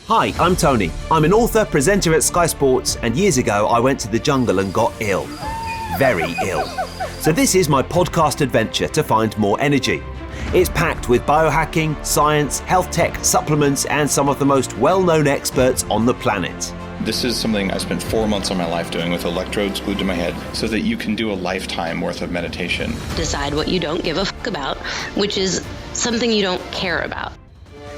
Hi, I'm Tony. I'm an author, presenter at Sky Sports, and years ago I went to the jungle and got ill. Very ill. So this is my podcast adventure to find more energy. It's packed with biohacking, science, health tech, supplements, and some of the most well-known experts on the planet. This is something I spent 4 months of my life doing with electrodes glued to my head so that you can do a lifetime worth of meditation. Decide what you don't give a fuck about, which is something you don't care about.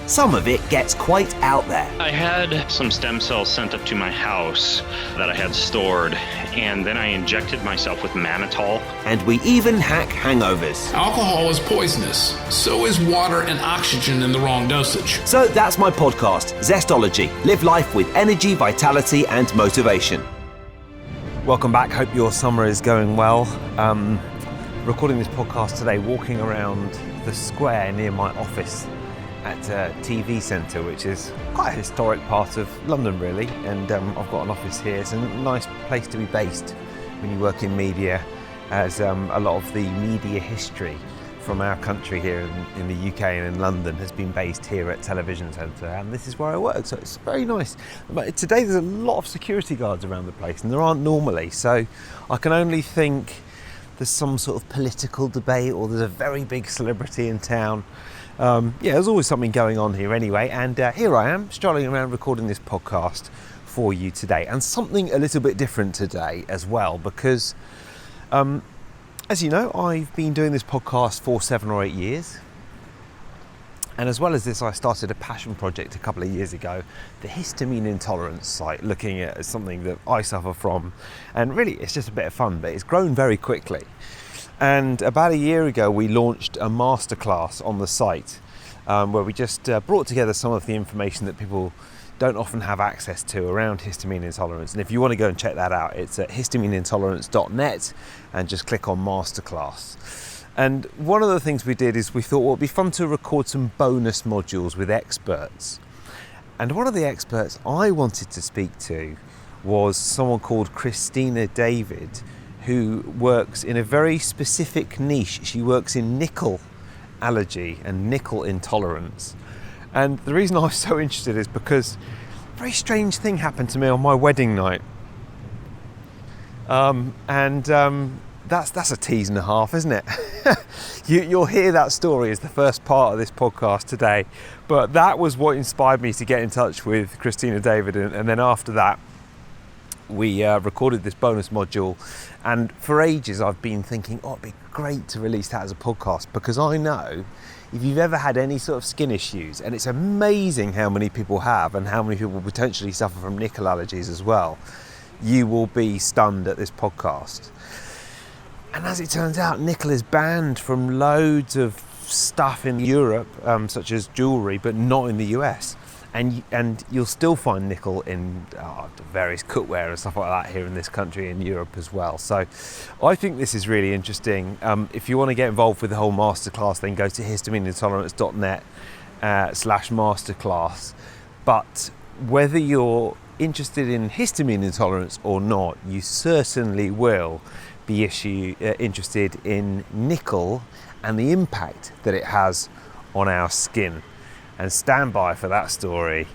Some of it gets quite out there. I had some stem cells sent up to my house that I had stored, and then I injected myself with mannitol. And we even hack hangovers. Alcohol is poisonous. So is water and oxygen in the wrong dosage. So that's my podcast, Zestology. Live life with energy, vitality, and motivation. Welcome back. Hope your summer is going well. Recording this podcast today, walking around the square near my office at a TV centre, which is quite a historic part of London, really. And I've got an office here. It's a nice place to be based when you work in media, as a lot of the media history from our country here in the UK and in London has been based here at Television Centre, and this is where I work, so it's very nice. But today there's a lot of security guards around the place, and there aren't normally, so I can only think there's some sort of political debate or there's a very big celebrity in town. There's always something going on here anyway, and here I am strolling around recording this podcast for you today, and something a little bit different today as well, because as you know, I've been doing this podcast for 7 or 8 years, and as well as this I started a passion project a couple of years ago, the Histamine Intolerance Site, looking at something that I suffer from, and really it's just a bit of fun, but it's grown very quickly. And about a year ago, we launched a masterclass on the site where we just brought together some of the information that people don't often have access to around histamine intolerance. And if you want to go and check that out, it's at histamineintolerance.net and just click on masterclass. And one of the things we did is we thought, well, it'd be fun to record some bonus modules with experts. And one of the experts I wanted to speak to was someone called Kristina David, who works in a very specific niche. She works in nickel allergy and nickel intolerance. And the reason I was so interested is because a very strange thing happened to me on my wedding night. That's a tease and a half, isn't it? You'll hear that story as the first part of this podcast today. But that was what inspired me to get in touch with Kristina David. And then after that, we recorded this bonus module, and for ages I've been thinking, it'd be great to release that as a podcast, because I know if you've ever had any sort of skin issues, and it's amazing how many people have and how many people potentially suffer from nickel allergies as well, you will be stunned at this podcast. And as it turns out, nickel is banned from loads of stuff in Europe, such as jewellery, but not in the US. And you'll still find nickel in various cookware and stuff like that here in this country, in Europe as well. So I think this is really interesting. If you want to get involved with the whole masterclass, then go to histamineintolerance.net /masterclass. But whether you're interested in histamine intolerance or not, you certainly will be interested in nickel and the impact that it has on our skin. And stand by for that story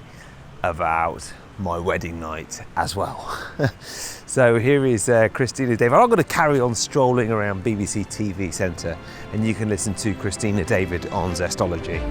about my wedding night as well. So here is Kristina David. I'm going to carry on strolling around BBC TV Centre, and you can listen to Kristina David on Zestology.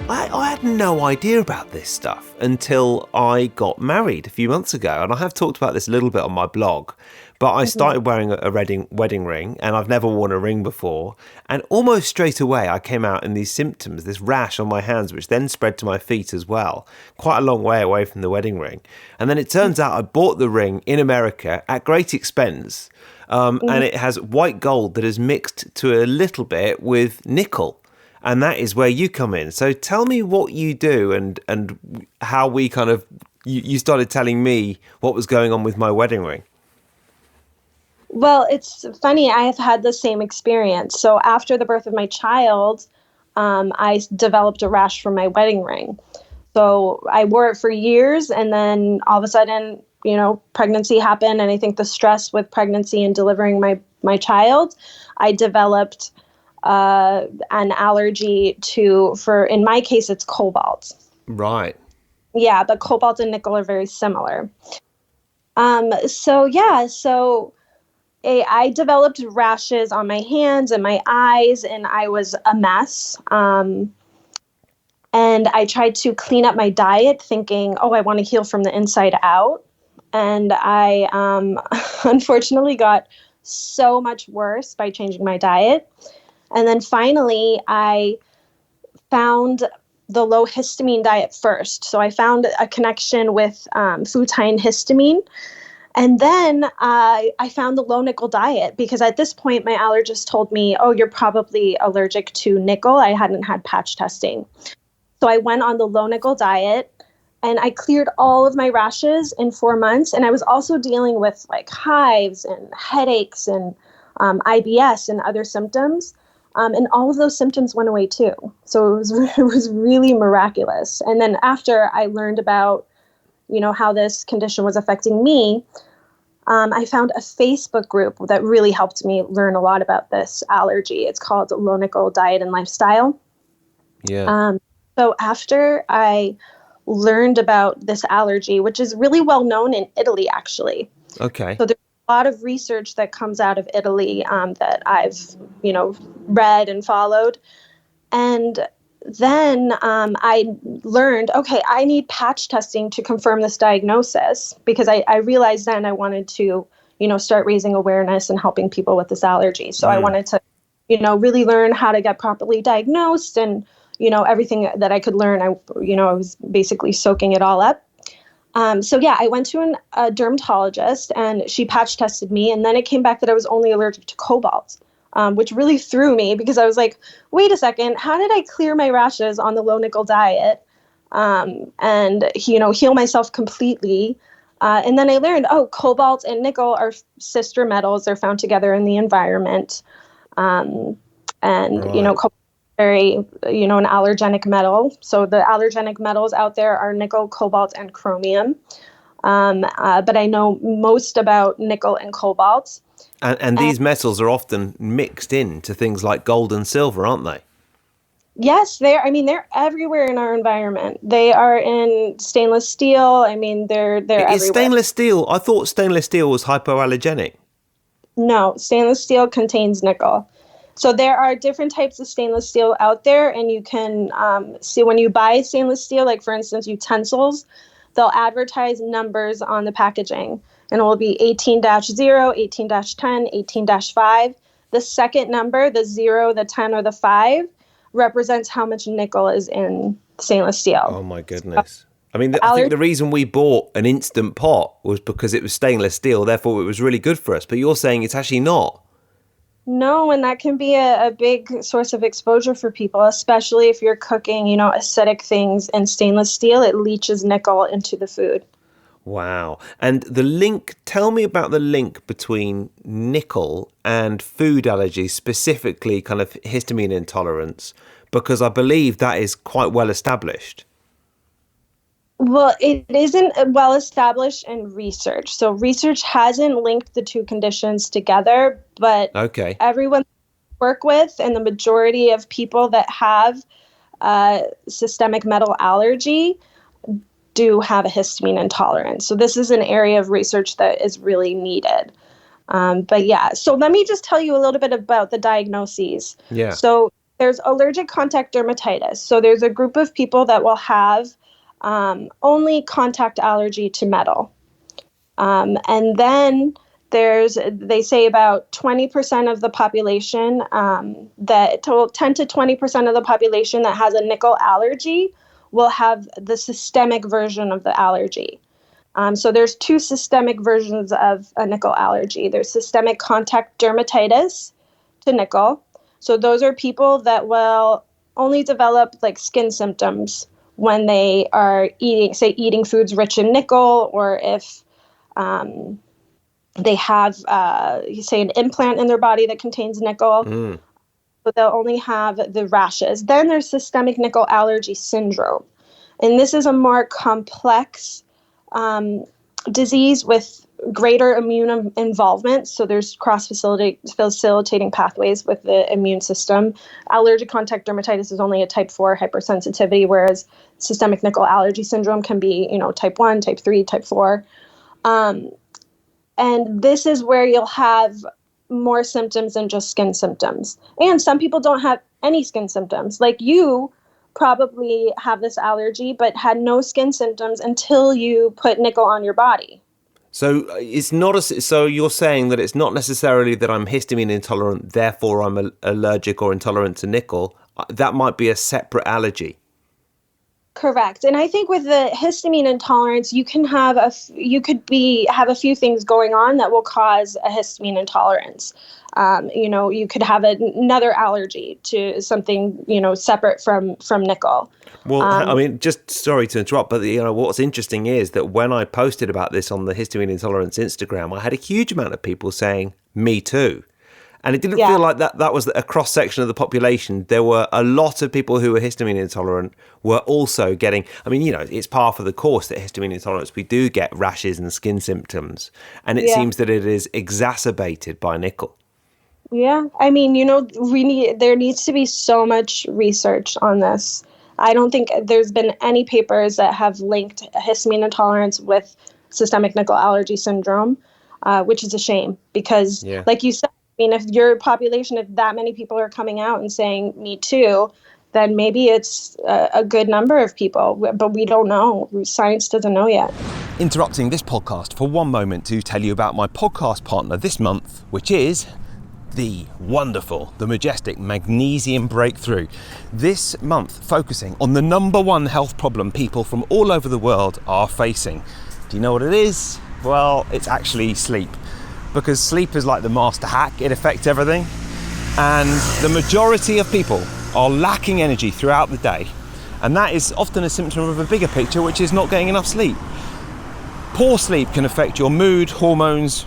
I had no idea about this stuff until I got married a few months ago, and I have talked about this a little bit on my blog, but I started wearing a wedding ring, and I've never worn a ring before, and almost straight away I came out in these symptoms, this rash on my hands, which then spread to my feet as well, quite a long way away from the wedding ring. And then it turns out I bought the ring in America at great expense, and it has white gold that is mixed to a little bit with nickel. And that is where you come in. So tell me what you do and how we kind of, you started telling me what was going on with my wedding ring. Well, it's funny. I have had the same experience. So after the birth of my child, I developed a rash from my wedding ring. So I wore it for years, and then all of a sudden pregnancy happened, and I think the stress with pregnancy and delivering my child, I developed an allergy in my case, it's cobalt. Right. Yeah, but cobalt and nickel are very similar. I developed rashes on my hands and my eyes, and I was a mess. And I tried to clean up my diet thinking, I want to heal from the inside out. And I unfortunately got so much worse by changing my diet. And then finally, I found the low histamine diet first. So I found a connection with food-tying histamine. And then I found the low nickel diet because at this point, my allergist told me, you're probably allergic to nickel. I hadn't had patch testing. So I went on the low nickel diet and I cleared all of my rashes in 4 months. And I was also dealing with like hives and headaches and IBS and other symptoms. And all of those symptoms went away too. So it was really miraculous. And then after I learned about, how this condition was affecting me, I found a Facebook group that really helped me learn a lot about this allergy. It's called Low Nickel Diet and Lifestyle. Yeah. So after I learned about this allergy, which is really well known in Italy, actually. Okay. So there's a lot of research that comes out of Italy that I've, read and followed. And then I learned, I need patch testing to confirm this diagnosis because I realized then I wanted to, start raising awareness and helping people with this allergy. So I wanted to, really learn how to get properly diagnosed and, everything that I could learn. I was basically soaking it all up. I went to a dermatologist and she patch tested me. And then it came back that I was only allergic to cobalt. Which really threw me because I was like, wait a second, how did I clear my rashes on the low nickel diet and heal myself completely? And then I learned, cobalt and nickel are sister metals. They're found together in the environment. Right. Cobalt is very, an allergenic metal. So the allergenic metals out there are nickel, cobalt, and chromium. But I know most about nickel and cobalt. And these metals are often mixed into things like gold and silver, aren't they? Yes, they're everywhere in our environment. They are in stainless steel. They're everywhere. Is stainless steel? I thought stainless steel was hypoallergenic. No, stainless steel contains nickel. So there are different types of stainless steel out there, and you can see when you buy stainless steel, like for instance utensils, they'll advertise numbers on the packaging. And it will be 18-0, 18-10, 18-5. The second number, the 0, the 10, or the 5, represents how much nickel is in stainless steel. Oh, my goodness. I think the reason we bought an Instant Pot was because it was stainless steel, therefore it was really good for us. But you're saying it's actually not. No, and that can be a big source of exposure for people, especially if you're cooking, acidic things in stainless steel. It leaches nickel into the food. Wow. And tell me about the link between nickel and food allergies, specifically kind of histamine intolerance, because I believe that is quite well established. Well, it isn't well established in research. So research hasn't linked the two conditions together, but everyone I work with and the majority of people that have systemic metal allergy do have a histamine intolerance. So this is an area of research that is really needed. So let me just tell you a little bit about the diagnoses. Yeah. So there's allergic contact dermatitis. So there's a group of people that will have only contact allergy to metal. And then they say about 20% of the population, 10 to 20% of the population that has a nickel allergy will have the systemic version of the allergy. So there's two systemic versions of a nickel allergy. There's systemic contact dermatitis to nickel. So those are people that will only develop like skin symptoms when they are eating foods rich in nickel, or if they have, an implant in their body that contains nickel. But they'll only have the rashes. Then there's systemic nickel allergy syndrome. And this is a more complex disease with greater immune involvement. So there's facilitating pathways with the immune system. Allergic contact dermatitis is only a type 4 hypersensitivity, whereas systemic nickel allergy syndrome can be, type 1, type 3, type 4. And this is where you'll have more symptoms than just skin symptoms. And some people don't have any skin symptoms. Like you probably have this allergy, but had no skin symptoms until you put nickel on your body. So it's not so you're saying that it's not necessarily that I'm histamine intolerant, therefore I'm allergic or intolerant to nickel. That might be a separate allergy. Correct. And I think with the histamine intolerance, you can have have a few things going on that will cause a histamine intolerance. You could have another allergy to something, separate from nickel. Well, just sorry to interrupt, but what's interesting is that when I posted about this on the Histamine Intolerance Instagram, I had a huge amount of people saying, me too. And it didn't feel like that was a cross-section of the population. There were a lot of people who were histamine intolerant were also getting, it's par for the course that histamine intolerance, we do get rashes and skin symptoms. And it seems that it is exacerbated by nickel. Yeah. There needs to be so much research on this. I don't think there's been any papers that have linked histamine intolerance with systemic nickel allergy syndrome, which is a shame because, like you said, if your population, if that many people are coming out and saying me too, then maybe it's a good number of people, but we don't know. Science doesn't know yet. Interrupting this podcast for one moment to tell you about my podcast partner this month, which is the Majestic Magnesium Breakthrough. This month focusing on the number one health problem people from all over the world are facing. Do you know what it is? Well, it's actually sleep. Because sleep is like the master hack, it affects everything. And the majority of people are lacking energy throughout the day. And that is often a symptom of a bigger picture, which is not getting enough sleep. Poor sleep can affect your mood, hormones,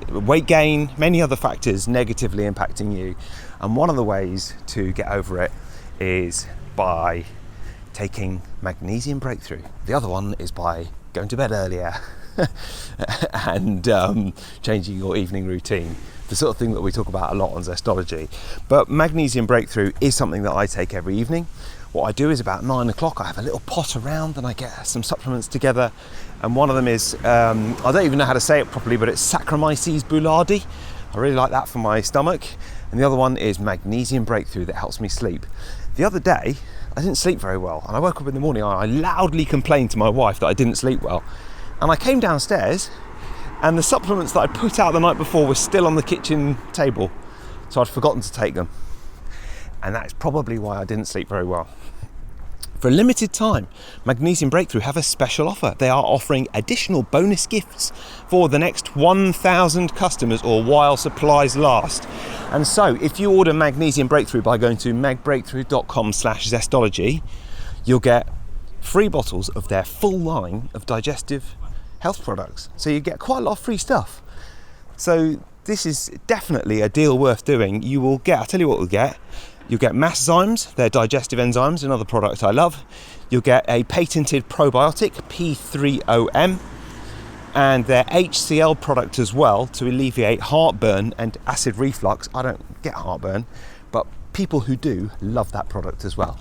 weight gain, many other factors negatively impacting you. And one of the ways to get over it is by taking Magnesium Breakthrough. The other one is by going to bed earlier and changing your evening routine, the sort of thing that we talk about a lot on Zestology. But Magnesium Breakthrough is something that I take every evening. What I do is about 9 o'clock, I have a little pot around and I get some supplements together. And one of them is, I don't even know how to say it properly, but it's Saccharomyces boulardii. I really like that for my stomach. And the other one is Magnesium Breakthrough that helps me sleep. The other day, I didn't sleep very well. And I woke up in the morning, I loudly complained to my wife that I didn't sleep well. And I came downstairs and the supplements that I'd put out the night before were still on the kitchen table. So I'd forgotten to take them. And that's probably why I didn't sleep very well. For a limited time, Magnesium Breakthrough have a special offer. They are offering additional bonus gifts for the next 1,000 customers or while supplies last. And so if you order Magnesium Breakthrough by going to magbreakthrough.com/zestology, you'll get 3 bottles of their full line of digestive health products. So you get quite a lot of free stuff. So this is definitely a deal worth doing. You will get, I'll tell you what you'll get. You'll get Masterzymes, their digestive enzymes, another product I love. You'll get a patented probiotic, P3OM, and their HCl product as well to alleviate heartburn and acid reflux. I don't get heartburn, but people who do love that product as well.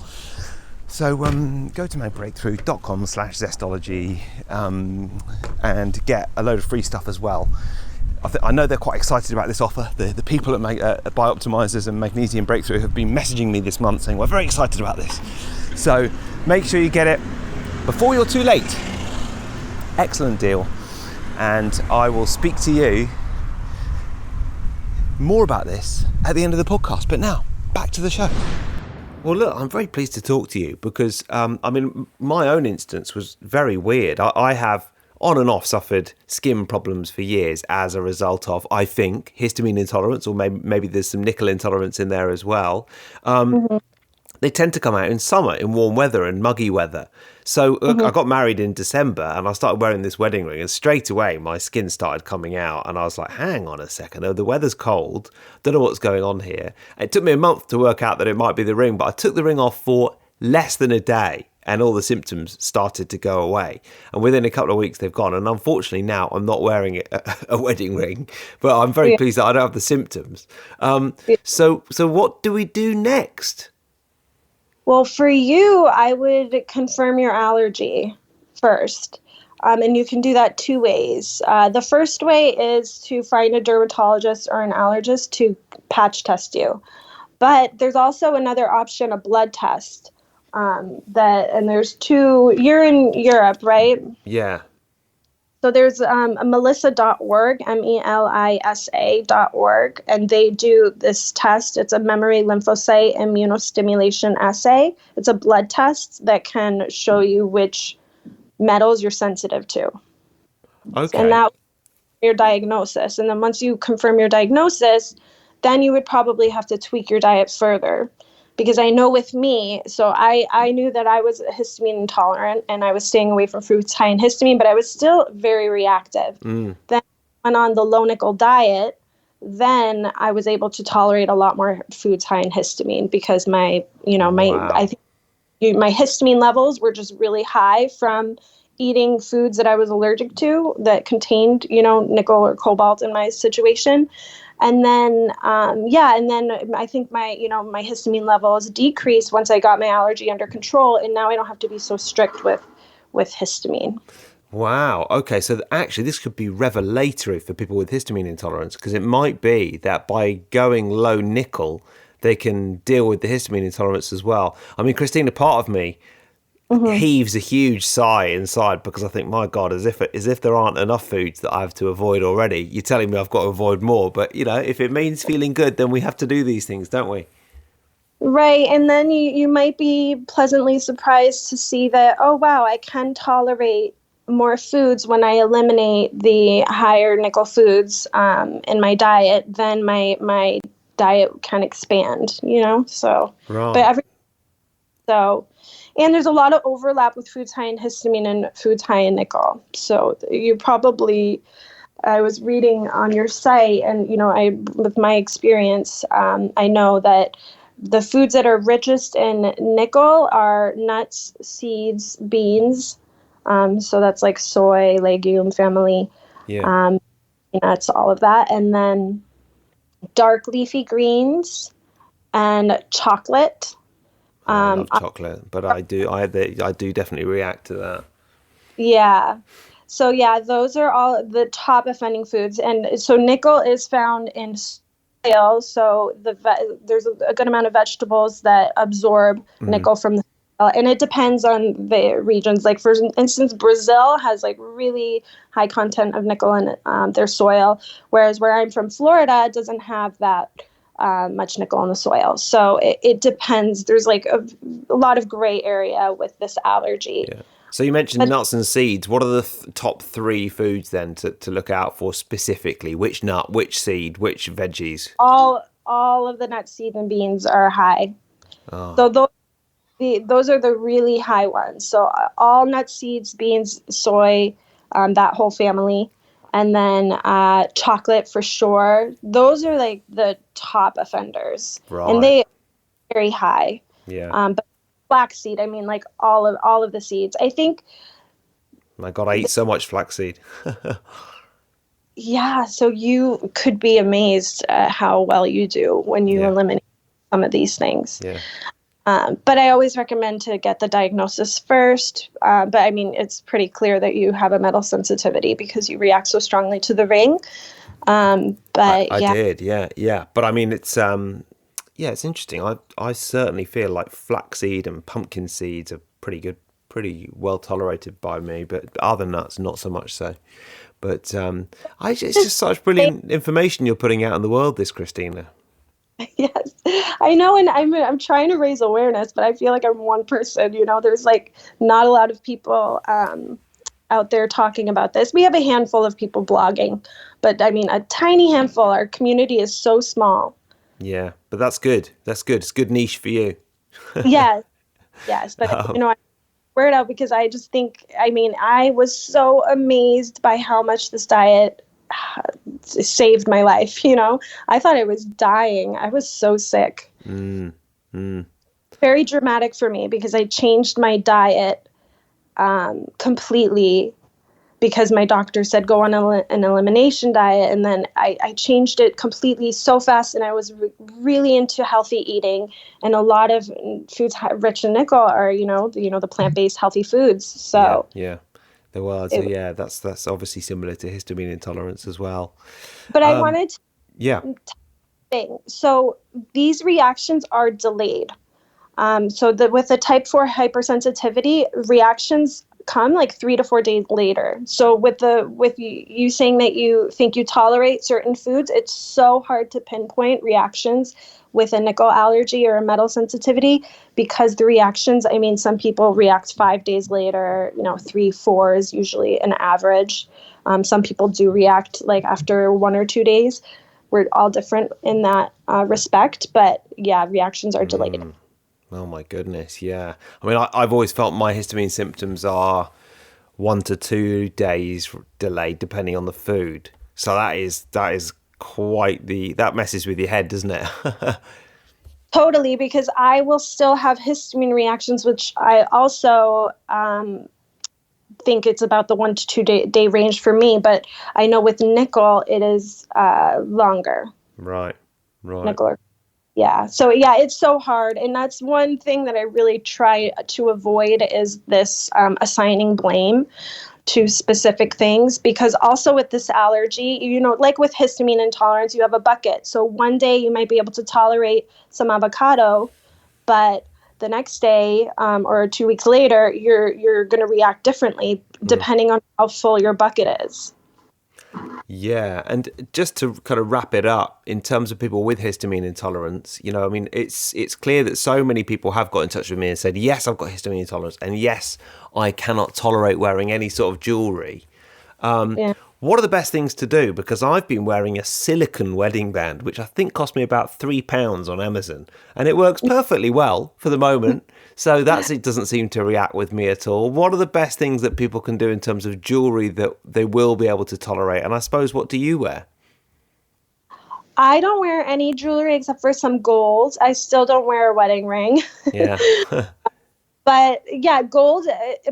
So go to magbreakthrough.com/zestology and get a load of free stuff as well. I know they're quite excited about this offer. The people at Bioptimizers and Magnesium Breakthrough have been messaging me this month saying we're very excited about this. So make sure you get it before you're too late. Excellent deal. And I will speak to you more about this at the end of the podcast. But now, back to the show. Well, look, I'm very pleased to talk to you because, my own instance was very weird. I have on and off suffered skin problems for years as a result of, I think, histamine intolerance, or maybe there's some nickel intolerance in there as well. They tend to come out in summer, in warm weather and muggy weather. So look, I got married in December and I started wearing this wedding ring and straight away my skin started coming out and I was like, hang on a second, the weather's cold, don't know what's going on here. It took me a month to work out that it might be the ring, but I took the ring off for less than a day and all the symptoms started to go away. And within a couple of weeks, they've gone. And unfortunately, now I'm not wearing a wedding ring, but I'm very pleased that I don't have the symptoms. So what do we do next? Well, for you, I would confirm your allergy first. And you can do that two ways. The first way is to find a dermatologist or an allergist to patch test you. But there's also another option, a blood test. And there's two. You're in Europe, right? Yeah. So there's melissa.org, melisa.org, and they do this test. It's a memory lymphocyte immunostimulation assay. It's a blood test that can show you which metals you're sensitive to. Okay. And that your diagnosis. And then once you confirm your diagnosis, then you would probably have to tweak your diet further. Because I know with me, so I knew that I was histamine intolerant and I was staying away from foods high in histamine, but I was still very reactive. Then I went on the low nickel diet, then I was able to tolerate a lot more foods high in histamine because my histamine levels were just really high from eating foods that I was allergic to that contained, nickel or cobalt in my situation. And then, I think my histamine levels decreased once I got my allergy under control, and now I don't have to be so strict with histamine. Wow. Okay. So actually, this could be revelatory for people with histamine intolerance, because it might be that by going low nickel, they can deal with the histamine intolerance as well. I mean, Kristina, part of me heaves a huge sigh inside because I think, my God, as if there aren't enough foods that I have to avoid already. You're telling me I've got to avoid more, but if it means feeling good, then we have to do these things, don't we? Right, and then you might be pleasantly surprised to see that, oh wow, I can tolerate more foods when I eliminate the higher nickel foods in my diet. Then my diet can expand, So, right. And there's a lot of overlap with foods high in histamine and foods high in nickel. So you probably, I was reading on your site, and with my experience, I know that the foods that are richest in nickel are nuts, seeds, beans. So that's like soy, legume family, nuts, all of that, and then dark leafy greens and chocolate. I love chocolate, but I do definitely react to that. Yeah. So those are all the top offending foods, and so nickel is found in soil. So there's a good amount of vegetables that absorb nickel from the soil, and it depends on the regions. Like for instance, Brazil has like really high content of nickel in their soil, whereas where I'm from, Florida, doesn't have that much nickel in the soil. So it depends. There's like a lot of gray area with this allergy. Yeah. So you mentioned nuts and seeds. What are the top three foods then to look out for specifically? Which nut, which seed, which veggies? All of the nuts, seeds, and beans are high. Oh. So those are the really high ones. So all nuts, seeds, beans, soy, that whole family. And then chocolate for sure. Those are like the top offenders. Right. And they are very high. Yeah. But flaxseed, I mean, like all of the seeds. I think. My God, I eat so much flaxseed. Yeah. So you could be amazed at how well you do when you eliminate some of these things. Yeah. But I always recommend to get the diagnosis first. But I mean, it's pretty clear that you have a metal sensitivity because you react so strongly to the ring. I did, yeah. But I mean, it's it's interesting. I certainly feel like flaxseed and pumpkin seeds are pretty good, pretty well tolerated by me. But other nuts, not so much so. But it's just such brilliant information you're putting out in the world, this Kristina. Yes, I know, and I'm trying to raise awareness, but I feel like I'm one person. There's like not a lot of people out there talking about this. We have a handful of people blogging, but I mean a tiny handful. Our community is so small. Yeah, but that's good. That's good. It's good niche for you. Yes, but I wear it out because I just think. I mean, I was so amazed by how much this diet saved my life. I thought I was dying. I was so sick. very dramatic for me because I changed my diet completely because my doctor said go on an elimination diet, and then I changed it completely so fast, and I was really into healthy eating, and a lot of foods rich in nickel are the plant-based healthy foods. So yeah. There was, yeah, that's obviously similar to histamine intolerance as well. But I wanted to yeah. thing. So these reactions are delayed. With the type 4 hypersensitivity, reactions come like 3 to 4 days later. So with you saying that you think you tolerate certain foods, it's so hard to pinpoint reactions with a nickel allergy or a metal sensitivity because the reactions, I mean, some people react 5 days later, 3, 4 is usually an average. Some people do react like after 1 or 2 days. We're all different in that respect, but yeah, reactions are delayed. Oh my goodness, yeah. I mean, I've always felt my histamine symptoms are 1 to 2 days delayed depending on the food. So that is quite that messes with your head, doesn't it? Totally, because I will still have histamine reactions, which I also think it's about the 1 to 2 day range for me. But I know with nickel, it is longer. Right. Nickel. Yeah. So yeah, it's so hard. And that's one thing that I really try to avoid is this assigning blame to specific things, because also with this allergy, like with histamine intolerance, you have a bucket. So one day you might be able to tolerate some avocado, but the next day or 2 weeks later, you're going to react differently depending on how full your bucket is. Yeah, and just to kind of wrap it up, in terms of people with histamine intolerance, I mean, it's clear that so many people have got in touch with me and said, yes, I've got histamine intolerance, and yes, I cannot tolerate wearing any sort of jewellery. What are the best things to do? Because I've been wearing a silicone wedding band, which I think cost me about £3 on Amazon, and it works perfectly well for the moment. So it doesn't seem to react with me at all. What are the best things that people can do in terms of jewellery that they will be able to tolerate? And I suppose, what do you wear? I don't wear any jewelry except for some gold. I still don't wear a wedding ring. Yeah. But yeah, gold,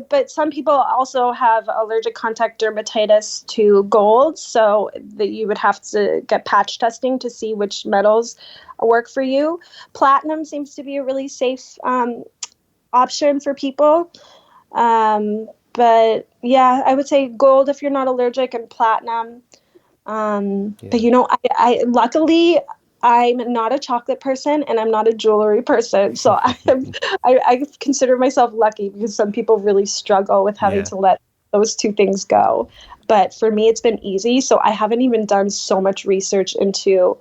but some people also have allergic contact dermatitis to gold, so that you would have to get patch testing to see which metals work for you. Platinum seems to be a really safe option for people. But yeah, I would say gold if you're not allergic, and platinum. But I luckily I'm not a chocolate person and I'm not a jewelry person. So I consider myself lucky, because some people really struggle with having to let those two things go. But for me, it's been easy. So I haven't even done so much research into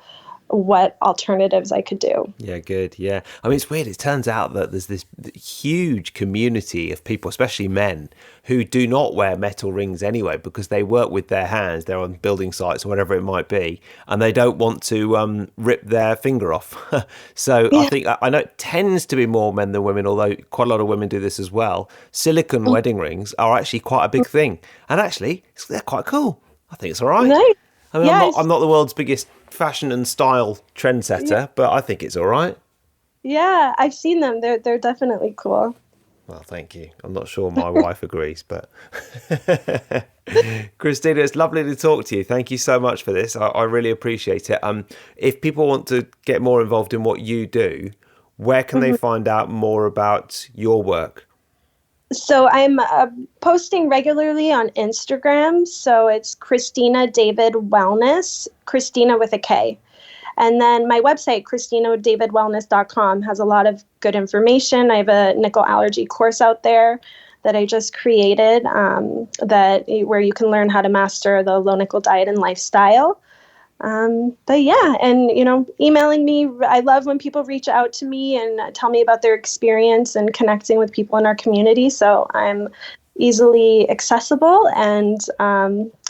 what alternatives I could do. Yeah, good. Yeah. I mean, it's weird. It turns out that there's this huge community of people, especially men, who do not wear metal rings anyway because they work with their hands. They're on building sites or whatever it might be, and they don't want to rip their finger off. So I think, I know it tends to be more men than women, although quite a lot of women do this as well. Silicone wedding rings are actually quite a big thing. And actually, they're quite cool. I think it's all right. Nice. I mean, I'm not the world's biggest fashion and style trendsetter, but I think it's all right. Yeah, I've seen them. They're definitely cool. Well, thank you. I'm not sure my wife agrees, but Kristina, it's lovely to talk to you. Thank you so much for this. I really appreciate it. If people want to get more involved in what you do, where can they find out more about your work? So I'm posting regularly on Instagram. So it's Kristina David Wellness, Kristina with a K. And then my website, KristinaDavidWellness.com, has a lot of good information. I have a nickel allergy course out there that I just created where you can learn how to master the low nickel diet and lifestyle. But yeah, and emailing me, I love when people reach out to me and tell me about their experience and connecting with people in our community. So I'm easily accessible and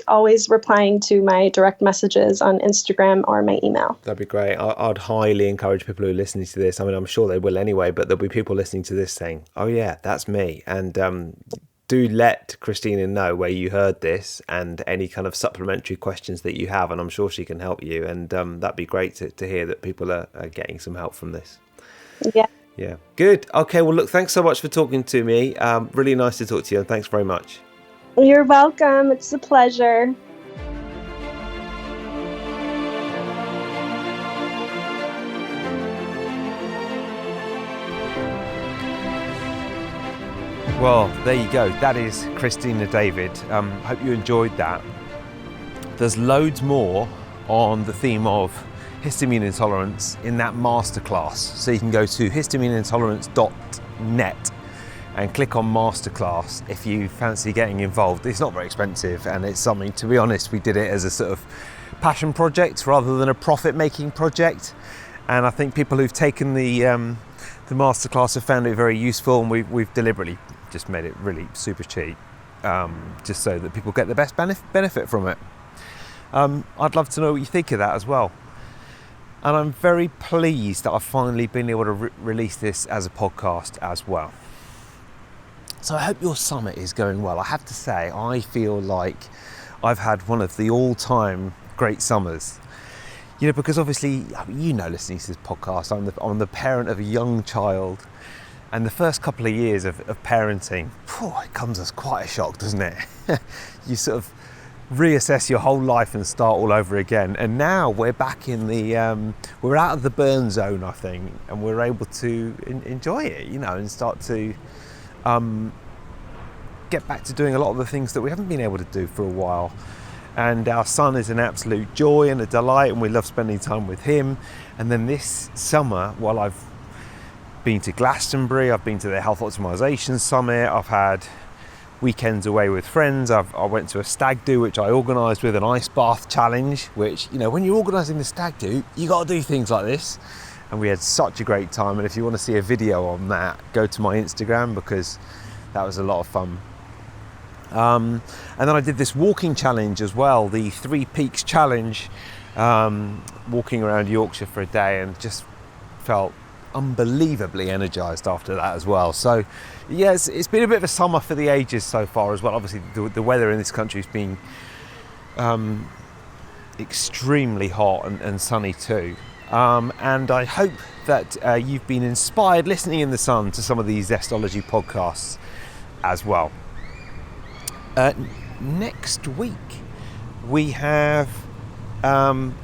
always replying to my direct messages on Instagram or my email. That'd be great. I'd highly encourage people who are listening to this. I mean, I'm sure they will anyway, but there'll be people listening to this saying, oh yeah, that's me. And do let Kristina know where you heard this and any kind of supplementary questions that you have, and I'm sure she can help you. And that'd be great to hear that people are getting some help from this. Yeah. Yeah, good. Okay, well, look, thanks so much for talking to me. Really nice to talk to you, and thanks very much. You're welcome. It's a pleasure. Well, there you go. That is Kristina David. Hope you enjoyed that. There's loads more on the theme of histamine intolerance in that masterclass. So you can go to histamineintolerance.net and click on Masterclass if you fancy getting involved. It's not very expensive, and it's something, to be honest, we did it as a sort of passion project rather than a profit-making project. And I think people who've taken the Masterclass have found it very useful, and we've deliberately just made it really super cheap, just so that people get the best benefit from it. I'd love to know what you think of that as well. And I'm very pleased that I've finally been able to release this as a podcast as well. So I hope your summer is going well. I have to say, I feel like I've had one of the all-time great summers. You know, because obviously, listening to this podcast, I'm the parent of a young child, and the first couple of years of parenting, it comes as quite a shock, doesn't it? You sort of reassess your whole life and start all over again. And now we're back in we're out of the burn zone, I think, and we're able to enjoy it, and start to get back to doing a lot of the things that we haven't been able to do for a while. And our son is an absolute joy and a delight, and we love spending time with him. And then this summer, while I've been to Glastonbury, I've been to the Health Optimization Summit, I've had weekends away with friends, I went to a stag do which I organised with an ice bath challenge, which, when you're organising the stag do, you got to do things like this. And we had such a great time, and if you want to see a video on that, go to my Instagram, because that was a lot of fun. And then I did this walking challenge as well, the 3 Peaks challenge, walking around Yorkshire for a day, and just felt unbelievably energised after that as well. So yes, it's been a bit of a summer for the ages so far as well. Obviously the weather in this country has been extremely hot and sunny too. And I hope that you've been inspired listening in the sun to some of these Zestology podcasts as well. Next week we have in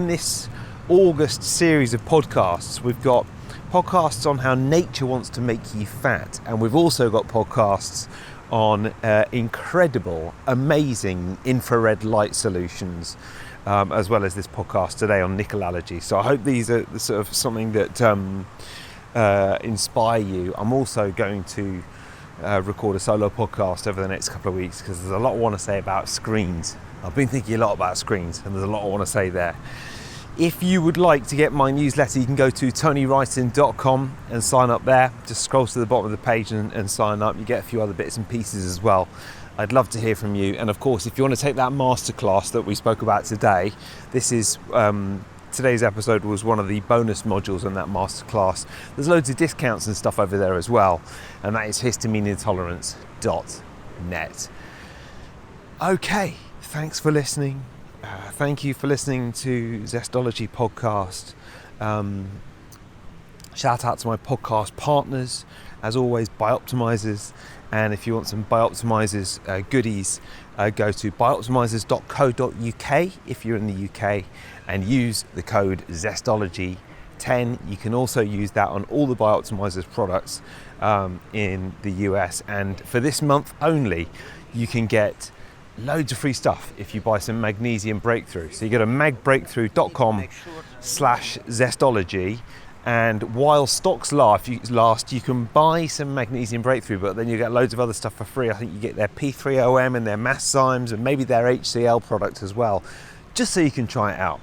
this August series of podcasts, we've got podcasts on how nature wants to make you fat, and we've also got podcasts on incredible, amazing infrared light solutions, as well as this podcast today on nickel allergy. So I hope these are sort of something that inspire you. I'm also going to record a solo podcast over the next couple of weeks, because there's a lot I want to say about screens. I've been thinking a lot about screens, and there's a lot I want to say there. If you would like to get my newsletter, you can go to TonyWrighton.com and sign up there. Just scroll to the bottom of the page and sign up. You get a few other bits and pieces as well. I'd love to hear from you. And of course, if you want to take that masterclass that we spoke about today, this is today's episode was one of the bonus modules in that masterclass. There's loads of discounts and stuff over there as well, and that is histamineintolerance.net. Okay, thanks for listening. Thank you for listening to Zestology podcast. Shout out to my podcast partners, as always, Bioptimizers. And if you want some Bioptimizers goodies, go to bioptimizers.co.uk if you're in the UK, and use the code Zestology10. You can also use that on all the Bioptimizers products in the US. And for this month only, you can get loads of free stuff if you buy some Magnesium Breakthrough. So you go to magbreakthrough.com/Zestology, and while stocks last, you can buy some Magnesium Breakthrough, but then you get loads of other stuff for free. I think you get their P3OM and their Masszymes, and maybe their HCl product as well, just so you can try it out.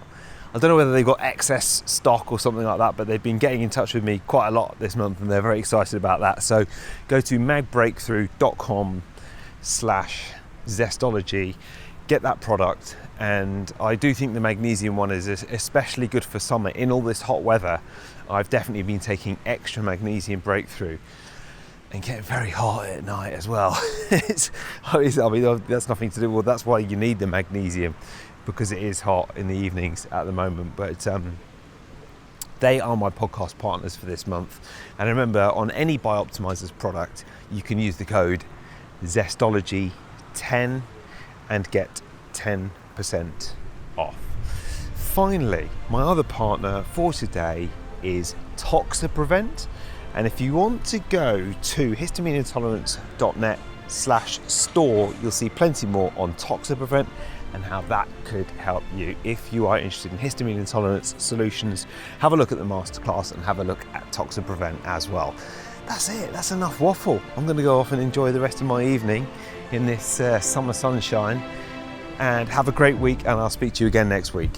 I don't know whether they've got excess stock or something like that, but they've been getting in touch with me quite a lot this month, and they're very excited about that. So go to magbreakthrough.com/Zestology, get that product. And I do think the magnesium one is especially good for summer. In all this hot weather, I've definitely been taking extra Magnesium Breakthrough and getting very hot at night as well. That's nothing to do with, that's why you need the magnesium, because it is hot in the evenings at the moment. But They are my podcast partners for this month. And remember, on any Bioptimizers product, you can use the code Zestology10 and get 10% off. Finally, my other partner for today is ToxaPrevent. And if you want to go to histamineintolerance.net/store, you'll see plenty more on ToxaPrevent and how that could help you. If you are interested in histamine intolerance solutions, have a look at the Masterclass and have a look at ToxaPrevent as well. That's it, that's enough waffle. I'm going to go off and enjoy the rest of my evening in this summer sunshine, and have a great week, and I'll speak to you again next week.